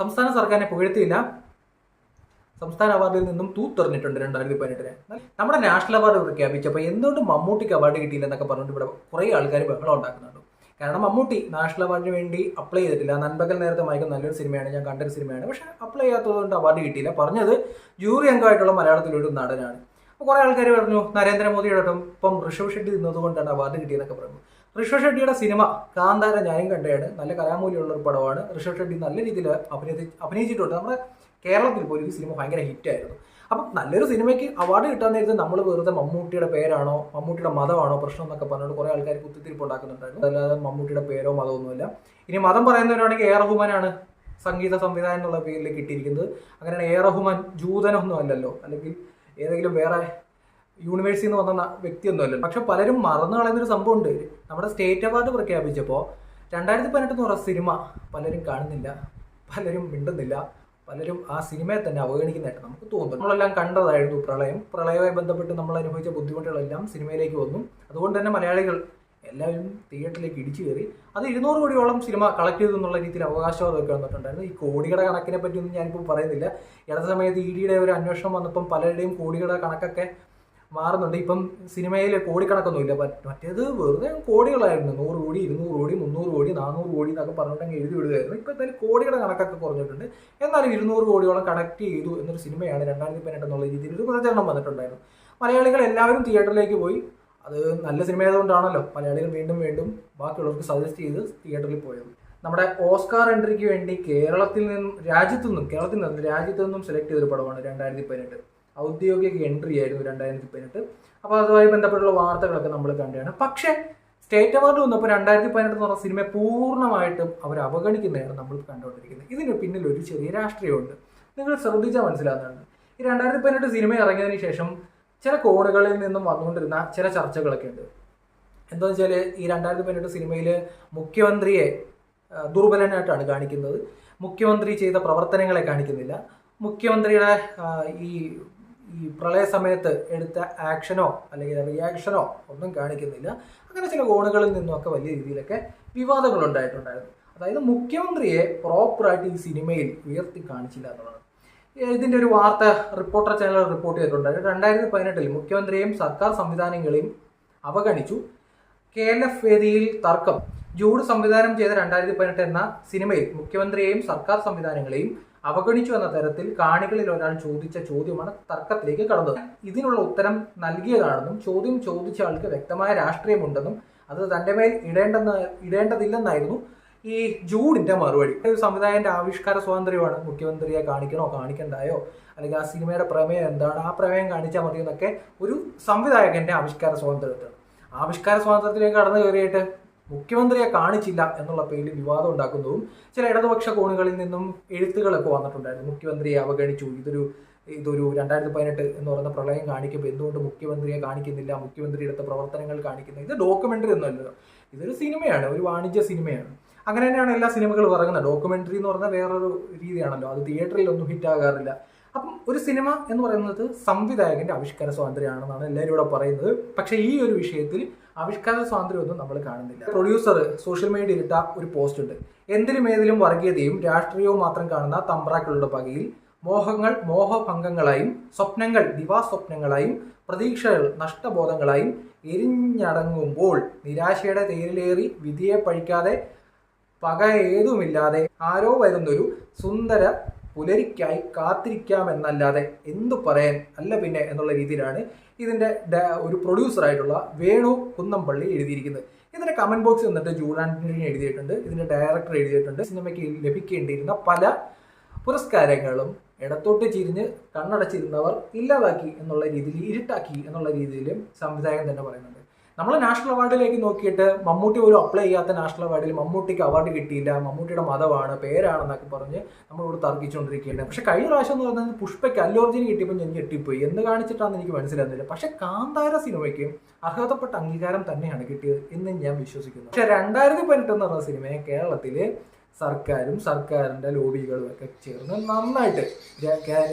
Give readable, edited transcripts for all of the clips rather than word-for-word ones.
സംസ്ഥാന സർക്കാരിനെ പുകഴ്ത്തിയില്ല, സംസ്ഥാന അവാർഡിൽ നിന്നും തൂത്തെറിഞ്ഞിട്ടുണ്ട് 2018. നമ്മുടെ നാഷണൽ അവാർഡ് പ്രഖ്യാപിച്ചപ്പോൾ എന്തുകൊണ്ട് മമ്മൂട്ടിക്ക് അവാർഡ് കിട്ടിയില്ല എന്നൊക്കെ പറഞ്ഞിട്ട് ഇവിടെ കുറേ ആൾക്കാർ ബഹളം ഉണ്ടാക്കുന്നുണ്ട്. കാരണം മമ്മൂട്ടി നാഷണൽ അവാർഡിന് വേണ്ടി അപ്ലൈ ചെയ്തിട്ടില്ല. നൻപകൽ നേരത്തെ മയക്കം നല്ലൊരു സിനിമയാണ്, ഞാൻ കണ്ടൊരു സിനിമയാണ്. പക്ഷെ അപ്ലൈ ചെയ്യാത്തതുകൊണ്ട് അവാർഡ് കിട്ടിയില്ല. പറഞ്ഞത് ജൂറി അംഗമായിട്ടുള്ള മലയാളത്തിലൊരു നടനാണ്. അപ്പോൾ കുറേ ആൾക്കാർ പറഞ്ഞു നരേന്ദ്രമോദിയുടെ ഒപ്പം ഋഷഭ് ഷെട്ടി നിന്നതുകൊണ്ടാണ് അവാർഡ് കിട്ടിയതെന്നൊക്കെ പറഞ്ഞു. ഋഷഭ് ഷെട്ടിയുടെ സിനിമ കാന്താര ഞാനും കണ്ടതാണ്. നല്ല കലാമൂല്യമുള്ള ഒരു പടമാണ്. ഋഷഭ് ഷെട്ടി നല്ല രീതിയിൽ അഭിനയിച്ചിട്ടുണ്ട്. നമ്മുടെ കേരളത്തിൽ പോലും ഈ സിനിമ ഭയങ്കര ഹിറ്റായിരുന്നു. അപ്പം നല്ലൊരു സിനിമയ്ക്ക് അവാർഡ് കിട്ടാൻ നേരത്തെ നമ്മൾ വെറുതെ മമ്മൂട്ടിയുടെ പേരാണോ മമ്മൂട്ടിയുടെ മതമാണോ പ്രശ്നം എന്നൊക്കെ പറഞ്ഞുകൊണ്ട് കുറേ ആൾക്കാർ കുത്തിത്തിരിപ്പ് ഉണ്ടാക്കുന്നുണ്ടായിരുന്നു. അല്ലാതെ മമ്മൂട്ടിയുടെ പേരോ മതമൊന്നുമില്ല. ഇനി മതം പറയുന്നവരാണെങ്കിൽ എ റഹ്മാനാണ് സംഗീത സംവിധാനം എന്നുള്ള പേരിൽ കിട്ടിയിരിക്കുന്നത്. അങ്ങനെയാണ് എ റഹ്മാൻ ജൂതനൊന്നും അല്ലല്ലോ, അല്ലെങ്കിൽ ഏതെങ്കിലും വേറെ യൂണിവേഴ്സിൽ നിന്ന് വന്ന വ്യക്തിയൊന്നും അല്ലല്ലോ. പക്ഷെ പലരും മറന്നു കളയുന്നൊരു സംഭവമുണ്ട്. നമ്മുടെ സ്റ്റേറ്റ് അവാർഡ് പ്രഖ്യാപിച്ചപ്പോൾ 2018 എന്ന് പറഞ്ഞ സിനിമ പലരും കാണുന്നില്ല, പലരും മിണ്ടുന്നില്ല, പലരും ആ സിനിമയെ തന്നെ അവഗണിക്കുന്നതായിട്ട് നമുക്ക് തോന്നുന്നു. നമ്മളെല്ലാം കണ്ടതായിരുന്നു പ്രളയവുമായി ബന്ധപ്പെട്ട് നമ്മൾ അനുഭവിച്ച ബുദ്ധിമുട്ടുകളെല്ലാം സിനിമയിലേക്ക് വന്നു. അതുകൊണ്ട് തന്നെ മലയാളികൾ എല്ലാവരും തിയേറ്ററിലേക്ക് ഇടിച്ചു കയറി. അത് 200 കോടിയോളം സിനിമ കളക്ട് ചെയ്തു എന്നുള്ള രീതിയിൽ അവകാശവാദമൊക്കെ വന്നിട്ടുണ്ടായിരുന്നു. ഈ കോടികളുടെ കണക്കിനെ പറ്റിയൊന്നും ഞാനിപ്പോൾ പറയുന്നില്ല. ഇടത്ത സമയത്ത് EDയുടെ ഒരു അന്വേഷണം വന്നപ്പം പലരുടെയും കോടികളുടെ കണക്കൊക്കെ മാറുന്നുണ്ട്. ഇപ്പം സിനിമയിൽ കോടിക്കണക്കൊന്നുമില്ല. മറ്റേത് വെറുതെ കോടികളായിരുന്നു. 100 കോടി 200 കോടി 300 കോടി 400 കോടി എന്നൊക്കെ പറഞ്ഞിട്ടുണ്ടെങ്കിൽ എഴുതി വിടുകയായിരുന്നു. ഇപ്പം എന്തായാലും കോടിയുടെ കണക്കൊക്കെ കുറഞ്ഞിട്ടുണ്ട്. എന്നാലും 200 കോടിയോളം കണക്ട് ചെയ്തു എന്നൊരു സിനിമയാണ് 2018 എന്നുള്ള രീതിയിൽ ഒരു പ്രചരണം വന്നിട്ടുണ്ടായിരുന്നു. മലയാളികൾ എല്ലാവരും തിയേറ്ററിലേക്ക് പോയി. അത് നല്ല സിനിമ ആയതുകൊണ്ടാണല്ലോ മലയാളികൾ വീണ്ടും വീണ്ടും ബാക്കിയുള്ളവർക്ക് സജസ്റ്റ് ചെയ്ത് തിയേറ്ററിൽ പോയത്. നമ്മുടെ ഓസ്കാർ എൻട്രിക്ക് വേണ്ടി രാജ്യത്തു നിന്നും സെലക്ട് ചെയ്തൊരു പടമാണ് 2018. ഔദ്യോഗിക എൻട്രി ആയിരുന്നു 2018. അപ്പോൾ അതുമായി ബന്ധപ്പെട്ടുള്ള വാർത്തകളൊക്കെ നമ്മൾ കണ്ടതാണ്. പക്ഷേ സ്റ്റേറ്റ് അവാർഡ് വന്നപ്പോൾ 2018 എന്ന് പറഞ്ഞ സിനിമയെ പൂർണ്ണമായിട്ടും അവർ അവഗണിക്കുന്നതാണ് നമ്മൾ കണ്ടുകൊണ്ടിരിക്കുന്നത്. ഇതിന് പിന്നിൽ ഒരു ചെറിയ രാഷ്ട്രീയമുണ്ട്. നിങ്ങൾ ശ്രദ്ധിച്ചാൽ മനസ്സിലാകുന്നുണ്ട്. ഈ 2018 സിനിമ ഇറങ്ങിയതിന് ശേഷം ചില കോണുകളിൽ നിന്നും വന്നുകൊണ്ടിരുന്ന ചില ചർച്ചകളൊക്കെ ഉണ്ട്. എന്താണെന്ന് വെച്ചാൽ ഈ 2018 സിനിമയിൽ മുഖ്യമന്ത്രിയെ ദുർബലനായിട്ടാണ് കാണിക്കുന്നത്. മുഖ്യമന്ത്രി ചെയ്ത പ്രവർത്തനങ്ങളെ കാണിക്കുന്നില്ല. മുഖ്യമന്ത്രിയുടെ ഈ പ്രളയ സമയത്ത് എടുത്ത ആക്ഷനോ അല്ലെങ്കിൽ റിയാക്ഷനോ ഒന്നും കാണിക്കുന്നില്ല. അങ്ങനെ ചില കോണുകളിൽ നിന്നുമൊക്കെ വലിയ രീതിയിലൊക്കെ വിവാദങ്ങൾ ഉണ്ടായിട്ടുണ്ടായിരുന്നു. അതായത് മുഖ്യമന്ത്രിയെ പ്രോപ്പറായിട്ട് ഈ സിനിമയിൽ ഉയർത്തി കാണിച്ചില്ല എന്നുള്ളതാണ്. ഇതിൻ്റെ ഒരു വാർത്ത റിപ്പോർട്ടർ ചാനൽ റിപ്പോർട്ട് ചെയ്തിട്ടുണ്ടായിരുന്നു. 2018 മുഖ്യമന്ത്രിയെയും സർക്കാർ സംവിധാനങ്ങളെയും അവഗണിച്ചു. KLF വേദിയിൽ തർക്കം. ജൂഡ് സംവിധാനം ചെയ്ത 2018 എന്ന സിനിമയിൽ മുഖ്യമന്ത്രിയെയും സർക്കാർ സംവിധാനങ്ങളെയും അവഗണിച്ചു എന്ന തരത്തിൽ കാണികളിൽ ഒരാൾ ചോദിച്ച ചോദ്യമാണ് തർക്കത്തിലേക്ക് കടന്നത്. ഇതിനുള്ള ഉത്തരം നൽകിയതാണെന്നും ചോദ്യം ചോദിച്ച ആൾക്ക് വ്യക്തമായ രാഷ്ട്രീയമുണ്ടെന്നും അത് തൻ്റെ മേൽ ഇടേണ്ടതില്ലെന്നായിരുന്നു ഈ ജൂഡിന്റെ മറുപടി. ഒരു സംവിധായകന്റെ ആവിഷ്കാര സ്വാതന്ത്ര്യമാണ് മുഖ്യമന്ത്രിയെ കാണിക്കണോ കാണിക്കണ്ടായോ, അല്ലെങ്കിൽ ആ സിനിമയുടെ പ്രമേയം എന്താണ്, ആ പ്രമേയം കാണിച്ചാൽ മതി എന്നൊക്കെ ഒരു സംവിധായകന്റെ ആവിഷ്കാര സ്വാതന്ത്ര്യമാണ്. ആവിഷ്കാര സ്വാതന്ത്ര്യത്തിലേക്ക് കടന്നു കയറിയിട്ട് മുഖ്യമന്ത്രിയെ കാണിച്ചില്ല എന്നുള്ള പേരിൽ വിവാദം ഉണ്ടാക്കുന്നതും ചില ഇടതുപക്ഷ കോണുകളിൽ നിന്നും എഴുത്തുകളൊക്കെ വന്നിട്ടുണ്ടായിരുന്നു. മുഖ്യമന്ത്രിയെ അവഗണിച്ചു, ഇതൊരു 2018 എന്ന് പറയുന്ന പ്രളയം കാണിക്കുമ്പോൾ എന്തുകൊണ്ട് മുഖ്യമന്ത്രിയെ കാണിക്കുന്നില്ല, മുഖ്യമന്ത്രി എടുത്ത പ്രവർത്തനങ്ങൾ കാണിക്കുന്നത്. ഇത് ഡോക്യുമെന്ററി ഒന്നുമല്ലല്ലോ, ഇതൊരു സിനിമയാണ്, ഒരു വാണിജ്യ സിനിമയാണ്. അങ്ങനെ തന്നെയാണ് എല്ലാ സിനിമകളും ഇറങ്ങുന്നത്. ഡോക്യുമെന്ററി എന്ന് പറഞ്ഞാൽ വേറൊരു രീതിയാണല്ലോ, അത് തിയേറ്ററിലൊന്നും ഹിറ്റാകാറില്ല. അപ്പം ഒരു സിനിമ എന്ന് പറയുന്നത് സംവിധായകന്റെ ആവിഷ്കാര സ്വാതന്ത്ര്യമാണെന്നാണ് എല്ലാവരും ഇവിടെ പറയുന്നത്. പക്ഷേ ഈ ഒരു വിഷയത്തിൽ ആവിഷ്കാര സ്വാതന്ത്ര്യമൊന്നും നമ്മൾ കാണുന്നില്ല. പ്രൊഡ്യൂസർ സോഷ്യൽ മീഡിയയിൽ ഇട്ട ഒരു പോസ്റ്റ് ഉണ്ട്. എന്തിനും ഏതിലും വർഗീയതയും രാഷ്ട്രീയവും മാത്രം കാണുന്ന തമ്പ്രാക്കളുടെ പകയിൽ മോഹങ്ങൾ മോഹഭംഗങ്ങളായും സ്വപ്നങ്ങൾ ദിവാസ്വപ്നങ്ങളായും പ്രതീക്ഷകൾ നഷ്ടബോധങ്ങളായും എരിഞ്ഞടങ്ങുമ്പോൾ നിരാശയുടെ തേരിലേറി വിധിയെ പഴിക്കാതെ പക ഏതുമില്ലാതെ ആരോ വരുന്നൊരു സുന്ദര പുലരിക്കായി കാത്തിരിക്കാമെന്നല്ലാതെ എന്തു പറയാൻ അല്ല പിന്നെ എന്നുള്ള രീതിയിലാണ് ഇതിൻ്റെ ഒരു പ്രൊഡ്യൂസറായിട്ടുള്ള വേണു കുന്നംപള്ളി എഴുതിയിരിക്കുന്നത്. ഇതിൻ്റെ കമന്റ് ബോക്സ് വന്നിട്ട് ജൂഡ് ആന്റണി എഴുതിയിട്ടുണ്ട്, ഇതിൻ്റെ ഡയറക്ടർ എഴുതിയിട്ടുണ്ട്. സിനിമയ്ക്ക് ലഭിക്കേണ്ടിയിരുന്ന പല പുരസ്കാരങ്ങളും ഇടത്തോട്ട് ചിരിഞ്ഞ് കണ്ണടച്ചിരുന്നവർ ഇല്ലാതാക്കി എന്നുള്ള രീതിയിൽ, ഇരുട്ടാക്കി എന്നുള്ള രീതിയിൽ സംവിധായകൻ തന്നെ പറയുന്നുണ്ട്. നമ്മൾ നാഷണൽ അവാർഡിലേക്ക് നോക്കിയിട്ട് മമ്മൂട്ടി പോലും അപ്ലൈ ചെയ്യാത്ത നാഷണൽ അവാർഡിൽ മമ്മൂട്ടിക്ക് അവാർഡ് കിട്ടിയില്ല, മമ്മൂട്ടിയുടെ മതമാണ് പേരാണെന്നൊക്കെ പറഞ്ഞ് നമ്മളിവിടെ തർക്കിച്ചുകൊണ്ടിരിക്കുകയാണ്. പക്ഷെ കഴിഞ്ഞ പ്രാവശ്യം എന്ന് പറഞ്ഞാൽ പുഷ്പയ്ക്ക് അല്ലു അർജുന് കിട്ടിയപ്പോൾ ഞാൻ ഞെട്ടിപ്പോയി. എന്ത് കാണിച്ചിട്ടാണെന്ന് എനിക്ക് മനസ്സിലാകുന്നില്ല. പക്ഷെ കാന്താര സിനിമയ്ക്ക് അർഹതപ്പെട്ട അംഗീകാരം തന്നെയാണ് കിട്ടിയത് എന്ന് ഞാൻ വിശ്വസിക്കുന്നു. പക്ഷെ 2018 എന്ന് പറഞ്ഞ സിനിമയെ കേരളത്തില് സർക്കാരും സർക്കാരിന്റെ ലോബികളും ഒക്കെ ചേർന്ന് നന്നായിട്ട്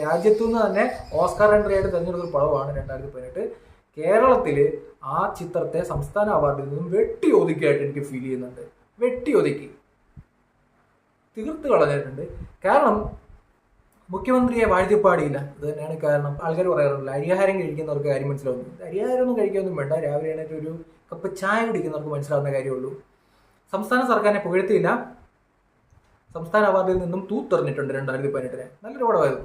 രാജ്യത്തു നിന്ന് തന്നെ ഓസ്കാർ എൻട്രി ആയിട്ട് തെരഞ്ഞെടുത്തൊരു പടമാണ് 2018. കേരളത്തിൽ ആ ചിത്രത്തെ സംസ്ഥാന അവാർഡിൽ നിന്നും വെട്ടി ഒതുക്കിയായിട്ട് എനിക്ക് ഫീൽ ചെയ്യുന്നുണ്ട്. വെട്ടി ഒതുക്കി തീർത്ത് കളഞ്ഞിട്ടുണ്ട്. കാരണം മുഖ്യമന്ത്രിയെ വാഴ്ത്തിപ്പാടിയില്ല. ഇത് തന്നെയാണ് കാരണം. ആൾക്കാർ പറയാറുണ്ടല്ലോ അരിയാഹാരം കഴിക്കുന്നവർക്ക് കാര്യം മനസ്സിലാവുന്നു. അരിയാഹാരം ഒന്നും കഴിക്കാനൊന്നും വേണ്ട, രാവിലെ എണീറ്റ് ഒരു കപ്പ് ചായ കുടിക്കുന്നവർക്ക് മനസ്സിലാവുന്ന കാര്യമുള്ളൂ. സംസ്ഥാന സർക്കാരിനെ പുകഴ്ത്തിയില്ല, സംസ്ഥാന അവാർഡിൽ നിന്നും തൂത്തെറിഞ്ഞിട്ടുണ്ട് 2018. നല്ലൊരു പടമായിരുന്നു.